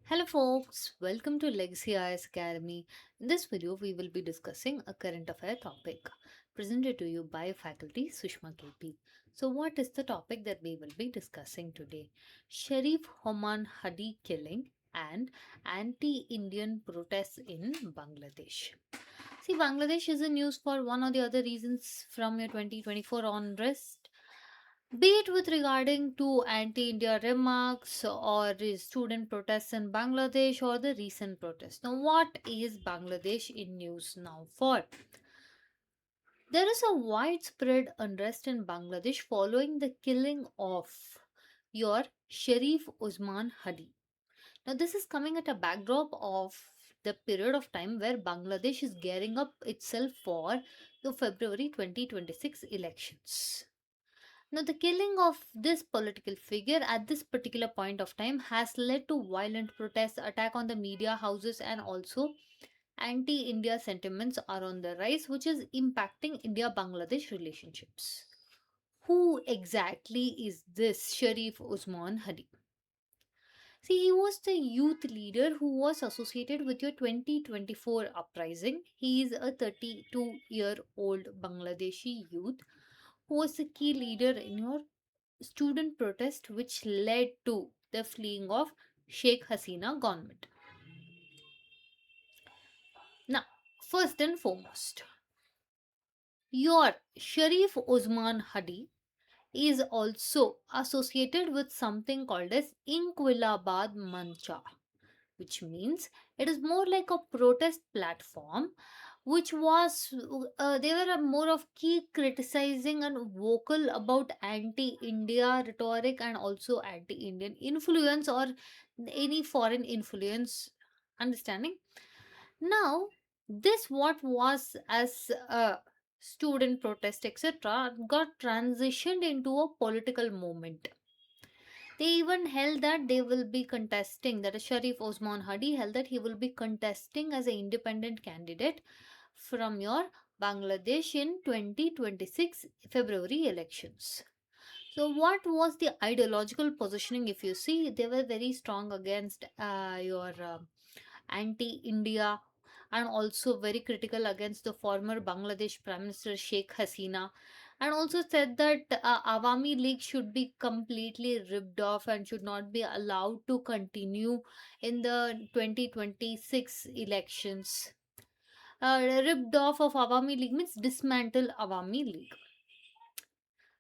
Hello folks, welcome to Legacy IAS Academy. In this video, we will be discussing a current affair topic presented to you by faculty Sushma KP. So what is the topic that we will be discussing today? Sharif Osman Hadi killing and anti-Indian protests in Bangladesh. See, Bangladesh is in news for one or the other reasons from your 2024 unrest, be it with regarding to anti-India remarks or the student protests in Bangladesh or the recent protests. Now, what is Bangladesh in news now for? There is a widespread unrest in Bangladesh following the killing of your Sharif Osman Hadi. Now, this is coming at a backdrop of the period of time where Bangladesh is gearing up itself for the February 2026 elections. Now, the killing of this political figure at this particular point of time has led to violent protests, attack on the media houses, and also anti-India sentiments are on the rise, which is impacting India-Bangladesh relationships. Who exactly is this Sharif Osman Hadi? See, he was the youth leader who was associated with your 2024 uprising. He is a 32-year-old Bangladeshi youth who was the key leader in your student protest which led to the fleeing of Sheikh Hasina government. Now, first and foremost, your Sharif Osman Hadi is also associated with something called as Inquilabad Mancha, which means it is more like a protest platform which was they were more of key criticizing and vocal about anti-India rhetoric and also anti-Indian influence or any foreign influence understanding. Now, this what was as a student protest etc got transitioned into a political movement. They even held that they will be contesting, that is Sharif Osman Hadi held that he will be contesting as an independent candidate from your Bangladesh in 2026 February elections. So, what was the ideological positioning? If you see, they were very strong against your anti India and also very critical against the former Bangladesh Prime Minister Sheikh Hasina, and also said that Awami League should be completely ripped off and should not be allowed to continue in the 2026 elections. Ripped off of Awami League means dismantle Awami League.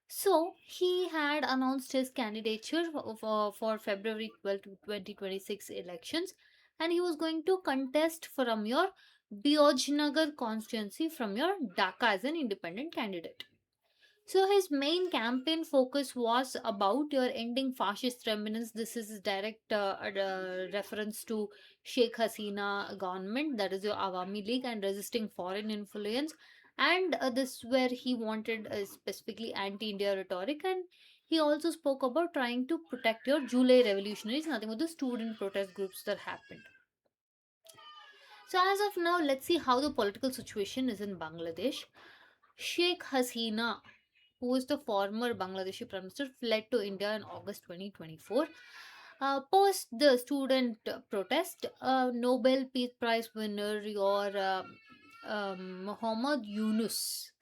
So he had announced his candidature for February 12th, 2026 elections, and he was going to contest from your Biojnagar constituency from your Dhaka as an independent candidate. So his main campaign focus was about your ending fascist remnants. This is direct reference to Sheikh Hasina government, that is your Awami League, and resisting foreign influence. And this where he wanted specifically anti-India rhetoric, and he also spoke about trying to protect your July revolutionaries, nothing but the student protest groups that happened. So as of now, let's see how the political situation is in Bangladesh. Sheikh Hasina, who is the former Bangladeshi Prime Minister, fled to India in August 2024. Post the student protest, Nobel Peace Prize winner, your Muhammad Yunus,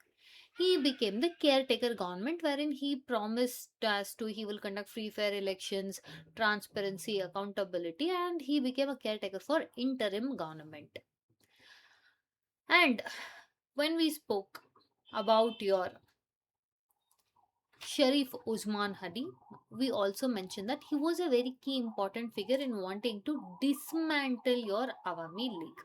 he became the caretaker government wherein he promised us to he will conduct free fair elections, transparency, accountability, and he became a caretaker for interim government. And when we spoke about your Sharif Osman Hadi, we also mentioned that he was a very key important figure in wanting to dismantle your Awami League.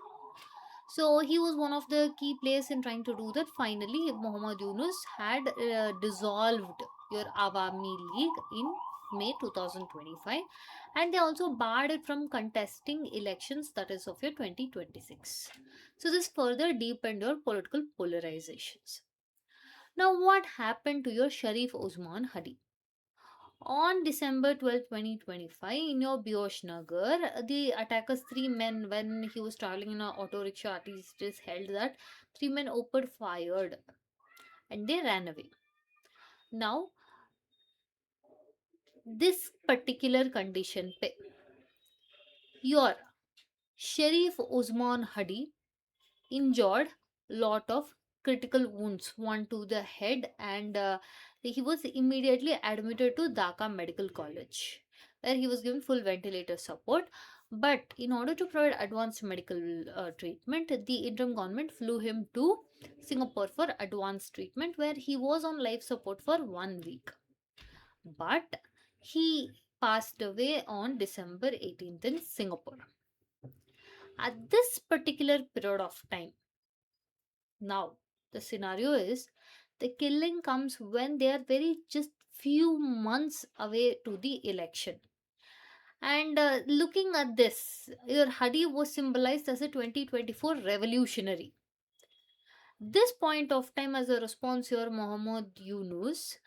So he was one of the key players in trying to do that. Finally, Muhammad Yunus had dissolved your Awami League in May 2025, and they also barred it from contesting elections, that is of your 2026. So this further deepened your political polarizations. Now, what happened to your Sharif Osman Hadi? On December 12th, 2025, in your Nagar, the attackers, three men, when he was traveling in an auto rickshaw, artists held that three men opened fired and they ran away. Now, this particular condition, Your Sharif Osman Hadi injured lot of critical wounds, one to the head, and he was immediately admitted to Dhaka Medical College, where he was given full ventilator support. But in order to provide advanced medical treatment, the interim government flew him to Singapore for advanced treatment, where he was on life support for 1 week. But he passed away on December 18th in Singapore. At this particular period of time, now, the scenario is the killing comes when they are very just few months away to the election. And looking at this, your Hadi was symbolized as a 2024 revolutionary. This point of time, as a response, your Muhammad Yunus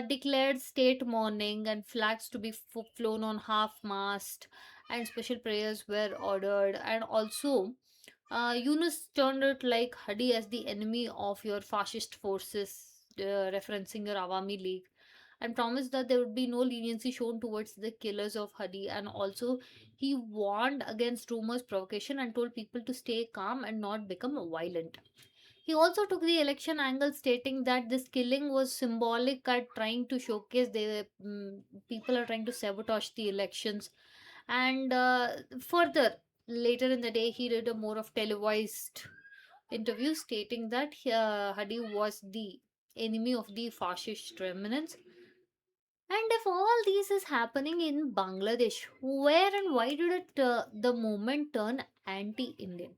declared state mourning and flags to be flown on half mast, and special prayers were ordered. And also, Yunus turned it like Hadi as the enemy of your fascist forces, referencing your Awami League, and promised that there would be no leniency shown towards the killers of Hadi. And also, he warned against rumors, provocation, and told people to stay calm and not become violent. He also took the election angle, stating that this killing was symbolic at trying to showcase the people are trying to sabotage the elections. And further, later in the day, he did a more of televised interview stating that Hadi was the enemy of the fascist remnants. And if all this is happening in Bangladesh, where and why did the movement turn anti-Indian?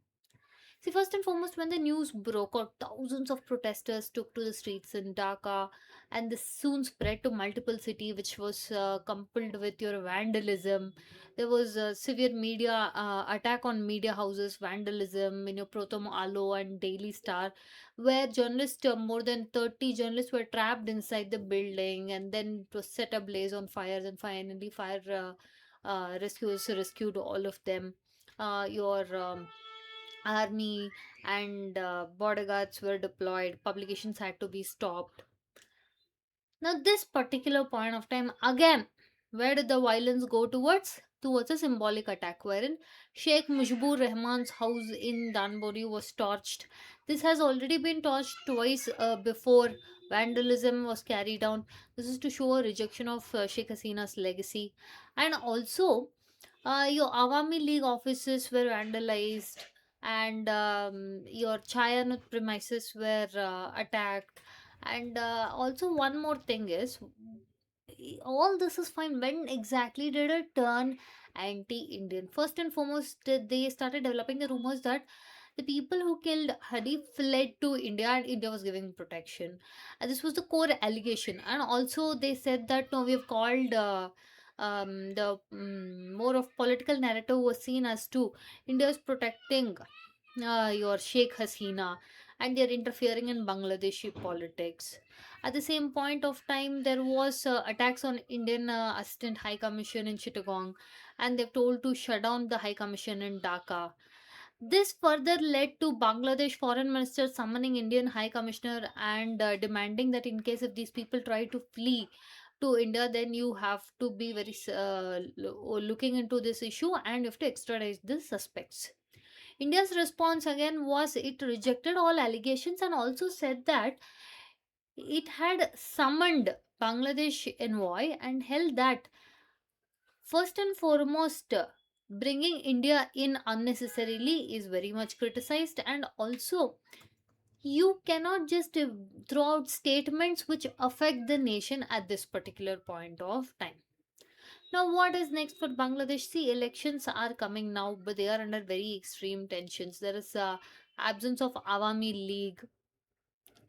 See, first and foremost, when the news broke out, thousands of protesters took to the streets in Dhaka, and this soon spread to multiple cities, which was coupled with your vandalism. There was a severe media attack on media houses, vandalism in your Prothom Alo and Daily Star, where journalists, more than 30 journalists, were trapped inside the building, and then it was set ablaze on fires, and finally, fire rescuers rescued all of them. Your army and bodyguards were deployed, publications had to be stopped. Now, this particular point of time, again, where did the violence go towards? Towards a symbolic attack, wherein Sheikh Mujibur Rahman's house in Danbori was torched. This has already been torched twice before vandalism was carried out. This is to show a rejection of Sheikh Hasina's legacy. And also, your Awami League offices were vandalized, and your Chayanut premises were attacked. And also, one more thing is, all this is fine. When exactly did it turn anti-Indian? First and foremost, they started developing the rumors that the people who killed Hadi fled to India and India was giving protection. And this was the core allegation. And also, they said that no, we have called the more of political narrative was seen as to India is protecting your Sheikh Hasina, and they're interfering in Bangladeshi politics. At the same point of time, there was attacks on Indian Assistant High Commission in Chittagong, and they've told to shut down the High Commission in Dhaka. This further led to Bangladesh Foreign Minister summoning Indian High Commissioner and demanding that in case if these people try to flee to India, then you have to be very looking into this issue and you have to extradite the suspects. India's response again was it rejected all allegations and also said that it had summoned Bangladesh envoy and held that first and foremost, bringing India in unnecessarily is very much criticized, and also you cannot just throw out statements which affect the nation at this particular point of time. Now, what is next for Bangladesh? See, elections are coming now, but they are under very extreme tensions. There is absence of Awami League,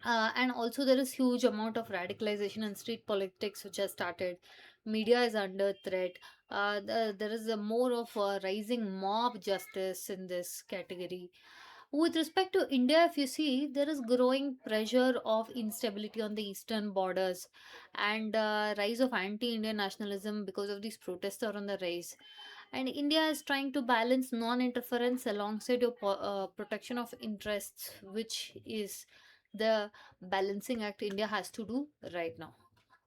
and also there is huge amount of radicalization and street politics which has started. Media is under threat. There is a more of a rising mob justice in this category. With respect to India, if you see, there is growing pressure of instability on the eastern borders, and rise of anti-Indian nationalism because of these protests are on the rise. And India is trying to balance non-interference alongside your protection of interests, which is the balancing act India has to do right now.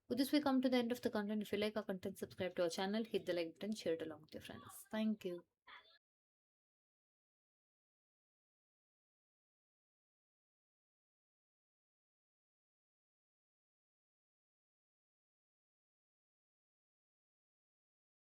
With this, we come to the end of the content. If you like our content, subscribe to our channel, hit the like button, share it along with your friends. Thank you.